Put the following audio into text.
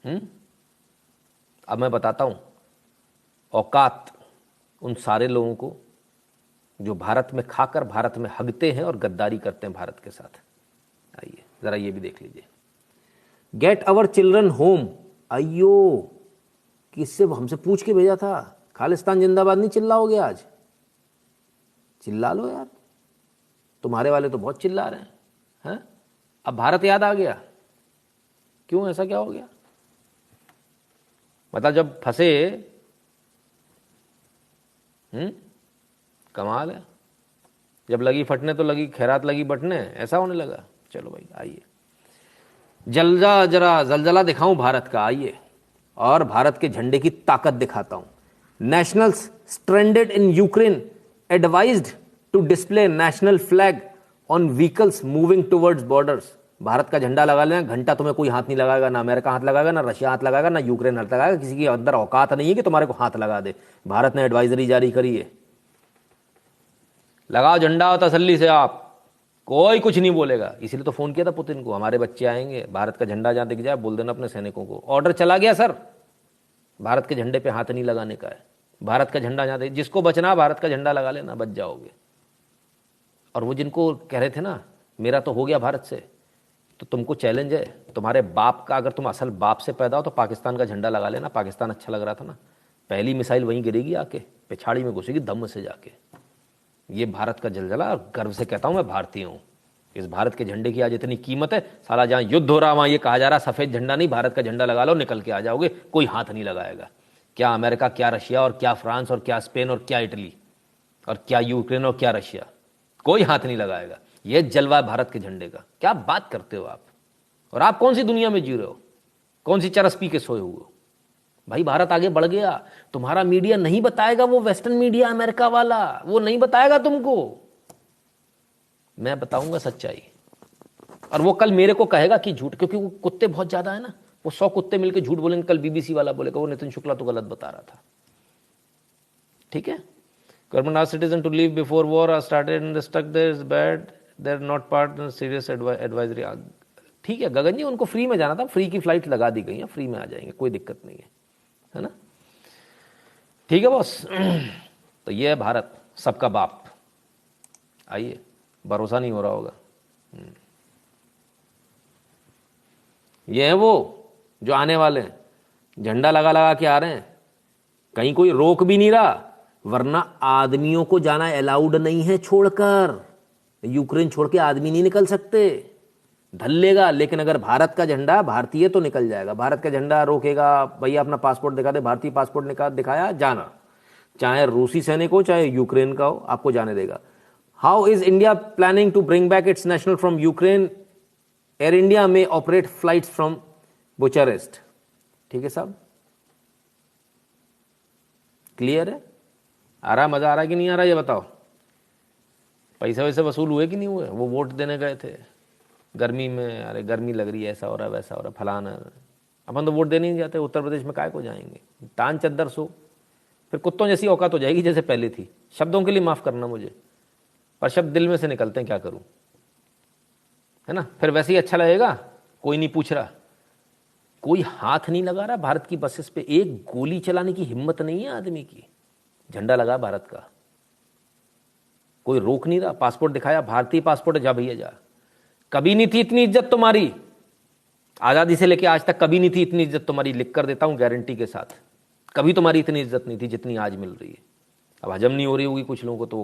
अब मैं बताता हूं औकात उन सारे लोगों को जो भारत में खाकर भारत में हगते हैं और गद्दारी करते हैं भारत के साथ। आइए जरा ये भी देख लीजिए। Get our children home. अयो, किससे हमसे पूछ के भेजा था। खालिस्तान जिंदाबाद नहीं चिल्लाओगे आज? चिल्ला लो यार, तुम्हारे वाले तो बहुत चिल्ला रहे हैं। अब भारत याद आ गया? क्यों, ऐसा क्या हो गया? मतलब जब फंसे, कमाल है। जब लगी फटने तो लगी खैरात लगी बटने, ऐसा होने लगा। चलो भाई आइए, जरा जलजला दिखाऊं भारत का। आइए, और भारत के झंडे की ताकत दिखाता हूं। Nationals stranded in Ukraine advised to display national flag on vehicles moving towards borders. Bharat का झंडा लगा लेना, घंटा तुम्हें कोई हाथ नहीं लगाएगा, ना अमेरिका हाथ लगाएगा, ना रशिया हाथ लगाएगा, ना यूक्रेन हाथ लगाएगा। किसी की अंदर औकात नहीं है कि तुम्हारे को हाथ लगा दे। भारत ने एडवाइजरी जारी करी है, लगाओ झंडा तसल्ली से, आप कोई कुछ नहीं बोलेगा। इसलिए तो फोन किया था पुतिन को, हमारे बच्चे आएंगे, भारत का झंडा जहां दिख जाए बोल देना अपने सैनिकों को। ऑर्डर चला गया सर, भारत के झंडे पे हाथ नहीं लगाने का है। भारत का झंडा जहां, जिसको बचना भारत का झंडा लगा लेना, बच जाओगे। और वो जिनको कह रहे थे ना मेरा तो हो गया भारत से, तो तुमको चैलेंज है, तुम्हारे बाप का, अगर तुम असल बाप से पैदा हो तो पाकिस्तान का झंडा लगा लेना। पाकिस्तान अच्छा लग रहा था ना, पहली मिसाइल वहीं गिरेगी, आके पिछाड़ी में घुसेगी दम से जाके। ये भारत का जलजला, और गर्व से कहता हूं मैं भारतीय हूं। इस भारत के झंडे की आज इतनी कीमत है, साला जहां युद्ध हो रहा वहां ये कहा जा रहा सफेद झंडा नहीं, भारत का झंडा लगा लो, निकल के आ जाओगे, कोई हाथ नहीं लगाएगा। क्या अमेरिका, क्या रशिया, और क्या फ्रांस, और क्या स्पेन, और क्या इटली, और क्या यूक्रेन, और क्या रशिया, कोई हाथ नहीं लगाएगा। ये जलवा है भारत के झंडे का। क्या बात करते हो आप? और आप कौन सी दुनिया में जी रहे हो, कौन सी चरस पी के सोए हुए हो? भाई भारत आगे बढ़ गया, तुम्हारा मीडिया नहीं बताएगा, वो वेस्टर्न मीडिया अमेरिका वाला वो नहीं बताएगा तुमको, मैं बताऊंगा सच्चाई। और वो कल मेरे को कहेगा कि झूठ, क्योंकि वो कुत्ते बहुत ज्यादा है ना, वो 100 कुत्ते मिलकर झूठ बोलेंगे। कल बीबीसी वाला बोलेगा वो नितिन शुक्ला तो गलत बता रहा था। ठीक है, government asked citizen to leave before war are started and stuck there is bad, they are not part in serious advisory. ठीक है गगन जी, उनको फ्री में जाना था, फ्री की फ्लाइट लगा दी गई है, फ्री में आ जाएंगे, कोई दिक्कत नहीं है ना? ठीक है बॉस। तो ये है भारत, सबका बाप। आइए, भरोसा नहीं हो रहा होगा। ये है वो जो आने वाले हैं, झंडा लगा लगा के आ रहे हैं, कहीं कोई रोक भी नहीं रहा, वरना आदमियों को जाना अलाउड नहीं है छोड़कर। यूक्रेन छोड़ के आदमी नहीं निकल सकते, धल्लेगा। लेकिन अगर भारत का झंडा, भारतीय तो निकल जाएगा। भारत का झंडा रोकेगा, भैया अपना पासपोर्ट दिखा दे, भारतीय पासपोर्ट दिखाया, जाना, चाहे रूसी सैनिक हो चाहे यूक्रेन का हो, आपको जाने देगा। How is India planning to bring back its national from Ukraine? Air India में ऑपरेट फ्लाइट्स फ्रॉम बुचारेस्ट। ठीक है साहब, क्लियर है? आ रहा, मजा आ रहा कि नहीं आ रहा ये बताओ? पैसे वैसे वसूल हुए कि नहीं हुए? वो वोट देने गए थे गर्मी में, अरे गर्मी लग रही है, ऐसा हो रहा वैसा हो रहा फलाना। अपन तो वोट देने नहीं जाते, उत्तर प्रदेश में काय को जाएंगे? तान चद्दर सो, फिर कुत्तों जैसी औकात हो जाएगी जैसे पहले थी। शब्दों के लिए माफ करना मुझे, पर शब्द दिल में से निकलते हैं, क्या करूं, है ना? फिर वैसे ही अच्छा लगेगा, कोई नहीं पूछ रहा, कोई हाथ नहीं लगा रहा। भारत की बसेस पे एक गोली चलाने की हिम्मत नहीं है आदमी की। झंडा लगा भारत का, कोई रोक नहीं रहा। पासपोर्ट दिखाया, भारतीय पासपोर्ट है, जा भैया जा। कभी नहीं थी इतनी इज्जत तुम्हारी, आजादी से लेके आज तक कभी नहीं थी इतनी इज्जत तुम्हारी, लिख कर देता हूं गारंटी के साथ। कभी तुम्हारी इतनी इज्जत नहीं थी जितनी आज मिल रही है। अब हजम नहीं हो रही होगी कुछ लोगों को तो